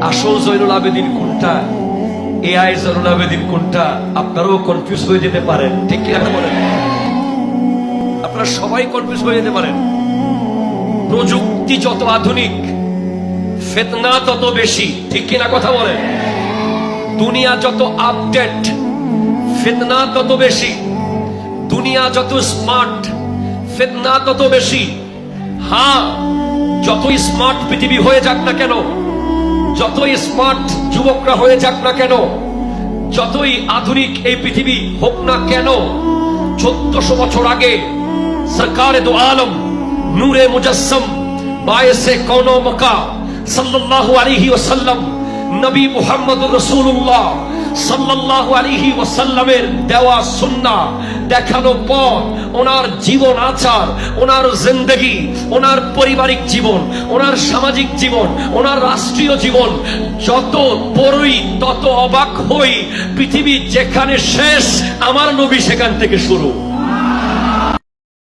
আসল জয়নুল আবেদিন কোনটা, এআই জয়নুল আবেদিন কোনটা, আপনারাও কনফিউজ হয়ে যেতে পারেন, ঠিক কি না বলেন? আপনারা সবাই কনফিউজ হয়ে যেতে পারেন। প্রযুক্তি যত আধুনিক, ফিতনা তত বেশি, ঠিক কি না কথা বলেন? দুনিয়া যত আপডেট, ফিতনা তত বেশি। দুনিয়া যত স্মার্ট, ফিতনা তত বেশি। হ্যাঁ, যতই স্মার্ট পৃথিবী হয়ে যাক না কেন, যতই স্মার্ট যুবকরা হয়ে যাক না কেন, যতই আধুনিক এই পৃথিবী হোক না কেন, 1400 বছর আগে সরকারে দো আলম নূরে মুজাসসম বায়েসে কওনো মকা সাল্লাল্লাহু আলাইহি ওয়াসাল্লাম নবী মুহাম্মদুর রাসূলুল্লাহ সাল্লাল্লাহু আলাইহি ওয়াসাল্লামের দেওয়া সুন্নাহ দেখানো পথ, ওনার জীবন আচার, ওনার জিন্দেগি, ওনার পারিবারিক জীবন, ওনার সামাজিক জীবন, ওনার রাষ্ট্রীয় জীবন যত বড়ই তত অবাক হই। পৃথিবী যেখানে শেষ, আমার নবী সেখান থেকে শুরু।